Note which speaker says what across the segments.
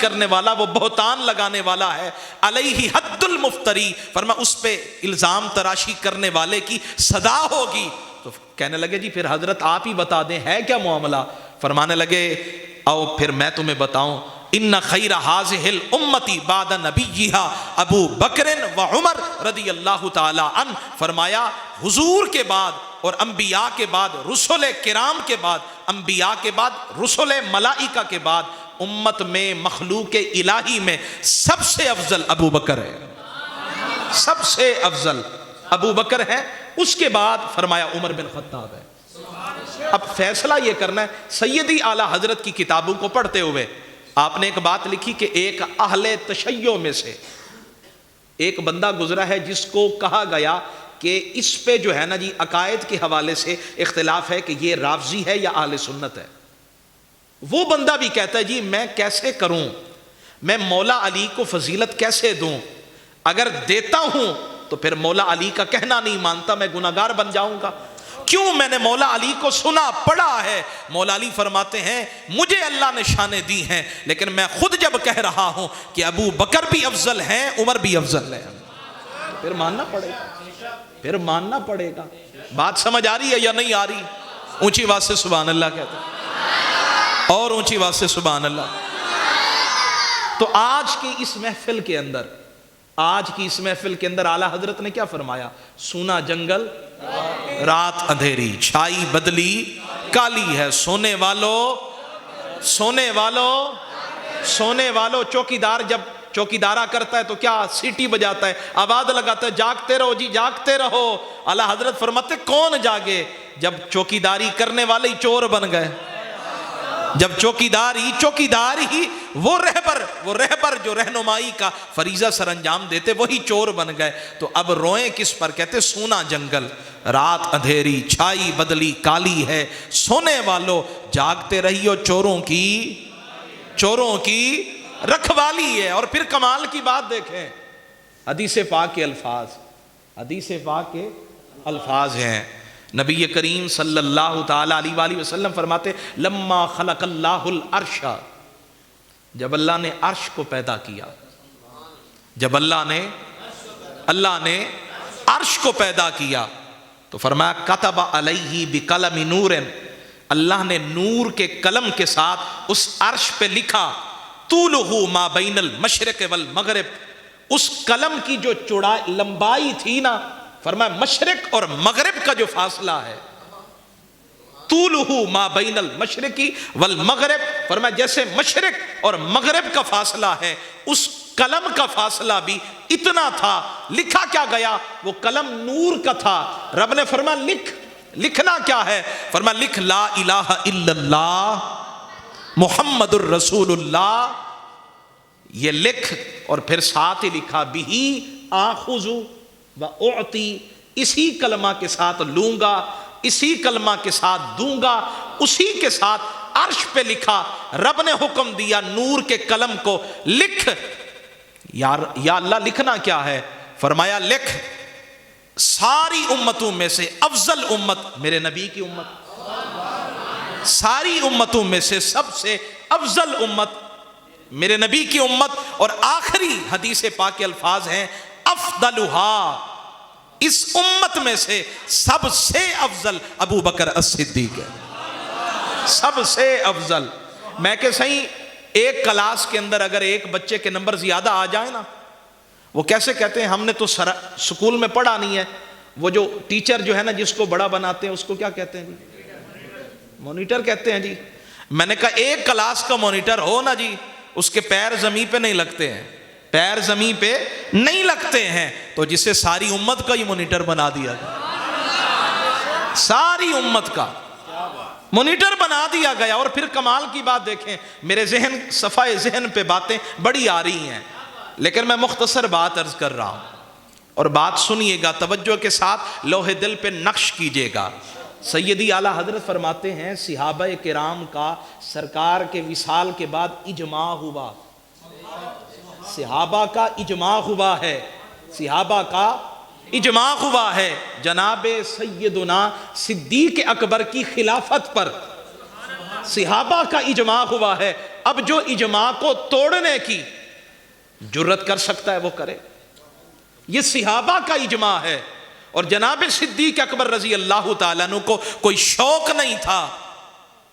Speaker 1: کرنے والا، وہ بہتان لگانے والا ہے، علیہ حد المفتری، فرمایا اس پہ الزام تراشی کرنے والے کی سزا ہوگی۔ تو کہنے لگے جی پھر حضرت آپ ہی بتا دیں ہے کیا معاملہ؟ فرمانے لگے آؤ پھر میں تمہیں بتاؤں، ان خیر ہذہ الامتی بعد نبیہا ابو بکر و عمر رضی اللہ تعالی عنہ، فرمایا حضور کے بعد اور انبیاء کے بعد، رسل کرام کے بعد، انبیاء کے بعد، رسل ملائکہ کے بعد، امت میں مخلوق الہی میں سب سے افضل ابو بکر ہے، سب سے افضل ابو بکر ہے، اس کے بعد فرمایا عمر بن خطاب ہے۔ اب فیصلہ یہ کرنا ہے، سیدی اعلیٰ حضرت کی کتابوں کو پڑھتے ہوئے آپ نے ایک بات لکھی کہ ایک اہل تشیع میں سے ایک بندہ گزرا ہے جس کو کہا گیا کہ اس پہ جو ہے نا جی عقائد کے حوالے سے اختلاف ہے کہ یہ رافضی ہے یا اہل سنت ہے۔ وہ بندہ بھی کہتا ہے جی میں کیسے کروں، میں مولا علی کو فضیلت کیسے دوں، اگر دیتا ہوں تو پھر مولا علی کا کہنا نہیں مانتا، میں گناہگار بن جاؤں گا، کیوں؟ میں نے مولا علی کو سنا پڑھا ہے۔ مولا علی فرماتے ہیں مجھے اللہ نے شانیں دی ہیں، لیکن میں خود جب کہہ رہا ہوں کہ ابو بکر بھی افضل ہیں، عمر بھی افضل ہے، پھر ماننا پڑے گا، پھر ماننا پڑے گا۔ بات سمجھ آ رہی ہے یا نہیں آ رہی؟ اونچی آواز سے سبحان اللہ کہتے ہیں، اور اونچی آواز سے سبحان اللہ۔ تو آج کی اس محفل کے اندر، آج کی اس محفل کے اندر اعلیٰ حضرت نے کیا فرمایا؟ سونا جنگل رات اندھیری، چھائی بدلی کالی ہے، سونے والو سونے والو سونے والو، چوکیدار جب چوکیدارہ کرتا ہے تو کیا سیٹی بجاتا ہے، آواز لگاتا ہے جاگتے رہو جی جاگتے رہو۔ اعلیٰ حضرت فرماتے کون جاگے؟ جب چوکیداری کرنے والے ہی چور بن گئے، جب چوکیدار ہی وہ رہبر جو رہنمائی کا فریضہ سر انجام دیتے وہی چور بن گئے، تو اب روئیں کس پر؟ کہتے سونا جنگل رات اندھیری، چھائی بدلی کالی ہے، سونے والو جاگتے رہیو، چوروں کی رکھوالی ہے۔ اور پھر کمال کی بات دیکھیں، حدیث پاک کے الفاظ ہیں، نبی کریم صلی اللہ تعالی علیہ وآلہ وسلم فرماتے لما خلق اللہ العرش، جب اللہ نے عرش کو پیدا کیا، جب اللہ نے عرش کو پیدا کیا تو فرمایا کتب علیہ بقلم نور، اللہ نے نور کے قلم کے ساتھ اس عرش پہ لکھا طولہ ما بین المشرق والمغرب، اس قلم کی جو چوڑائی لمبائی تھی نا، فرمایا مشرق اور مغرب کا جو فاصلہ ہے، طولہ ما بین المشرق والمغرب، فرمایا جیسے مشرق اور مغرب کا فاصلہ ہے، اس قلم کا فاصلہ بھی اتنا تھا۔ لکھا کیا گیا؟ وہ قلم نور کا تھا۔ رب نے فرمایا لکھنا کیا ہے؟ فرمایا لکھ لا الہ الا اللہ محمد الرسول اللہ، یہ لکھ، اور پھر ساتھ ہی لکھا بہی آخذ و اعطی، اسی کلمہ کے ساتھ لوں گا، اسی کلمہ کے ساتھ دوں گا، اسی کے ساتھ عرش پہ لکھا۔ رب نے حکم دیا نور کے قلم کو لکھ، یا اللہ لکھنا کیا ہے؟ فرمایا لکھ ساری امتوں میں سے افضل امت میرے نبی کی امت، ساری امتوں میں سے سب سے افضل امت میرے نبی کی امت، اور آخری حدیث پاک کے الفاظ ہیں افضلھا، اس امت میں سے سب سے افضل ابو بکر الصدیق ہے، سب سے افضل۔ میں کہ صحیح ایک کلاس کے اندر اگر ایک بچے کے نمبر زیادہ آ جائیں نا، وہ کیسے کہتے ہیں ہم نے تو سکول میں پڑھا نہیں ہے، وہ جو ٹیچر جو ہے نا جس کو بڑا بناتے ہیں اس کو کیا کہتے ہیں جی؟ مانیٹر کہتے ہیں جی۔ میں نے کہا ایک کلاس کا مانیٹر ہو نا جی، اس کے پیر زمین پہ نہیں لگتے ہیں، پیر زمین پہ نہیں لگتے ہیں، تو جسے ساری امت کا ہی مانیٹر بنا دیا گیا، ساری امت کا مانیٹر بنا دیا گیا۔ اور پھر کمال کی بات دیکھیں، میرے صفحہ ذہن پہ باتیں بڑی آ رہی ہیں، لیکن میں مختصر بات عرض کر رہا ہوں، اور بات سنیے گا توجہ کے ساتھ، لوح دل پہ نقش کیجئے گا۔ سیدی اعلیٰ حضرت فرماتے ہیں صحابہ کرام کا سرکار کے وصال کے بعد اجماع ہوا، صحابہ کا اجماع ہوا ہے، صحابہ کا اجماع ہوا ہے جناب سیدنا صدیق اکبر کی خلافت پر، صحابہ کا اجماع ہوا ہے۔ اب جو اجماع کو توڑنے کی جرت کر سکتا ہے وہ کرے. یہ صحابہ کا اجماع ہے. اور جناب صدیق اکبر رضی اللہ تعالیٰ عنہ کو کوئی شوق نہیں تھا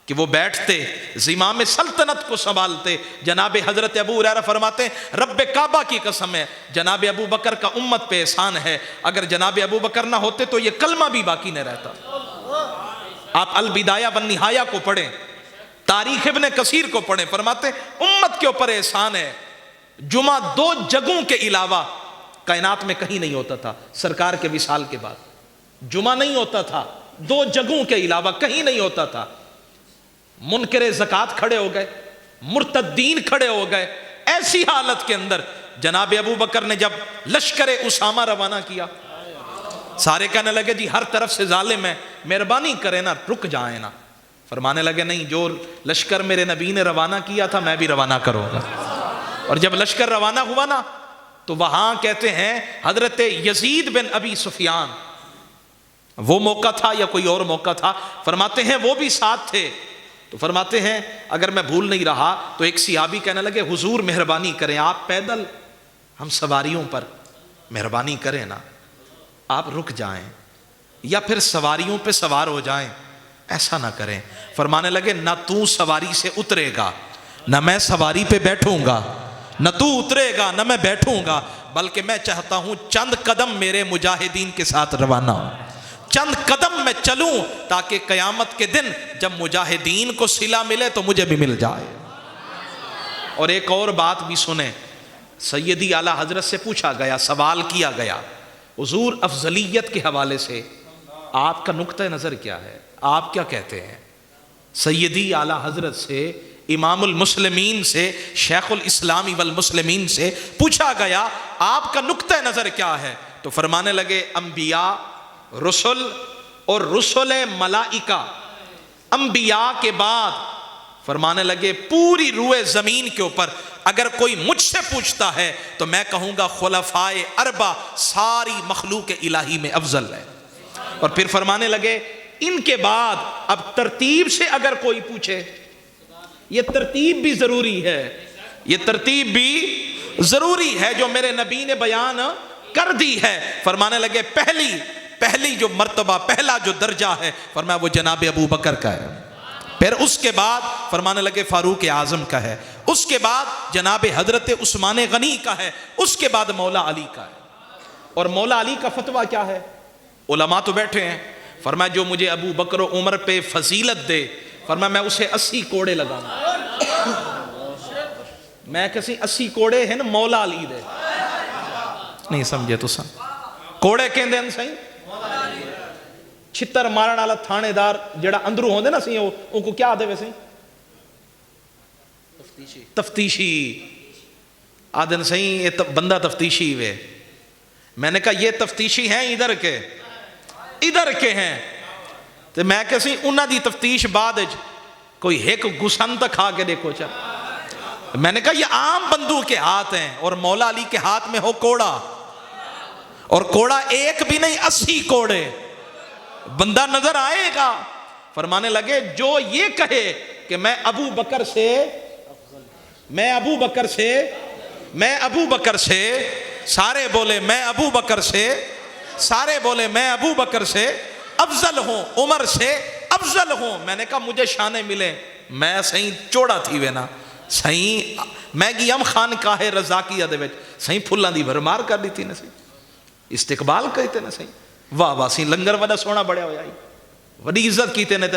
Speaker 1: کہ وہ بیٹھتے زمام سلطنت کو سنبھالتے. جناب حضرت ابو ہریرہ فرماتے ہیں رب کعبہ کی قسم ہے جناب ابو بکر کا امت پہ احسان ہے, اگر جناب ابو بکر نہ ہوتے تو یہ کلمہ بھی باقی نہ رہتا. آپ البدایہ والنہایہ کو پڑھیں, تاریخ ابن کثیر کو پڑھیں, فرماتے ہیں امت کے اوپر احسان ہے. جمعہ 2 جگہوں کے علاوہ کائنات میں کہیں نہیں ہوتا تھا. سرکار کے وصال کے بعد جمعہ نہیں ہوتا تھا, 2 جگہوں کے علاوہ کہیں نہیں ہوتا تھا. منکر زکوٰۃ کھڑے ہو گئے, مرتدین کھڑے ہو گئے. ایسی حالت کے اندر جناب ابو بکر نے جب لشکر اسامہ روانہ کیا, سارے کہنے لگے جی ہر طرف سے ظالم ہے, مہربانی کریں نا, رک جائیں نا. فرمانے لگے نہیں, جو لشکر میرے نبی نے روانہ کیا تھا میں بھی روانہ کروں گا. اور جب لشکر روانہ ہوا نا تو وہاں کہتے ہیں حضرت یزید بن ابی سفیان, وہ موقع تھا یا کوئی اور موقع تھا, فرماتے ہیں وہ بھی ساتھ تھے. تو فرماتے ہیں اگر میں بھول نہیں رہا تو ایک صحابی کہنے لگے حضور مہربانی کریں, آپ پیدل ہم سواریوں پر, مہربانی کریں نا, آپ رک جائیں یا پھر سواریوں پہ سوار ہو جائیں, ایسا نہ کریں. فرمانے لگے نہ تو سواری سے اترے گا نہ میں سواری پہ بیٹھوں گا, نہ تو اترے گا نہ میں بیٹھوں گا, بلکہ میں چاہتا ہوں چند قدم میرے مجاہدین کے ساتھ روانہ ہوں, چند قدم میں چلوں تاکہ قیامت کے دن جب مجاہدین کو صلہ ملے تو مجھے بھی مل جائے. اور ایک اور بات بھی سنیں, سیدی اعلیٰ حضرت سے پوچھا گیا, سوال کیا گیا حضور افضلیت کے حوالے سے آپ کا نقطہ نظر کیا ہے, آپ کیا کہتے ہیں؟ سیدی اعلیٰ حضرت سے, امام المسلمین سے, شیخ الاسلامی والمسلمین سے پوچھا گیا آپ کا نقطہ نظر کیا ہے؟ تو فرمانے لگے انبیاء, رسل اور رسل ملائکہ, انبیاء کے بعد فرمانے لگے پوری روئے زمین کے اوپر اگر کوئی مجھ سے پوچھتا ہے تو میں کہوں گا خلفائے اربع ساری مخلوق الہی میں افضل ہے. اور پھر فرمانے لگے ان کے بعد اب ترتیب سے اگر کوئی پوچھے, یہ ترتیب بھی ضروری ہے, یہ ترتیب بھی ضروری ہے جو میرے نبی نے بیان کر دی ہے. فرمانے لگے پہلی جو مرتبہ, پہلا جو درجہ ہے فرمایا وہ جناب ابو بکر کا ہے, پھر اس کے بعد فرمانے لگے فاروق اعظم کا ہے, اس کے بعد جناب حضرت عثمان غنی کا ہے, اس کے بعد مولا علی کا ہے. اور مولا علی کا فتویٰ کیا ہے؟ علماء تو بیٹھے ہیں, فرمایا جو مجھے ابو بکر و عمر پہ فضیلت دے فرمایا میں اسے 80 کوڑے لگاؤں. میں کسی 80 کوڑے ہیں نا مولا علی دے, نہیں سمجھے تو سن کوڑے کہندے ہیں صحیح, چھتر مارن والا تھانے دار جڑا اندروں ہوندے نا سی ان کو کیا آدھے ویسے تفتیشی آدھن صحیح, یہ بندہ تفتیشی ہوئے. میں نے کہا یہ تفتیشی ہیں ادھر کے ہیں, تو میں کسی انہاں دی تفتیش بعد کوئی ایک گسن تک کھا کے دیکھو چل. میں نے کہا یہ عام بندوں کے ہاتھ ہیں اور مولا علی کے ہاتھ میں ہو کوڑا, اور کوڑا ایک بھی نہیں 80 کوڑے, بندہ نظر آئے گا. فرمانے لگے جو یہ کہے کہ میں ابو بکر سے سارے بولے میں ابو بکر سے, سارے بولے میں ابو بکر سے افضل ہوں, عمر سے افضل ہوں. میں نے کہا مجھے شانے ملے, میں صحیح چوڑا تھی وے نا, صحیح میں گیم خان کا ہے رضاکیہ دے وچ صحیح پھلاں دی بھرمار کر لیتی نا, صحیح استقبال کہتے نا, صحیح واہ واہ سی لنگر وڈا سونا بڑیا ہویا, وڈی عزت کیتے نے.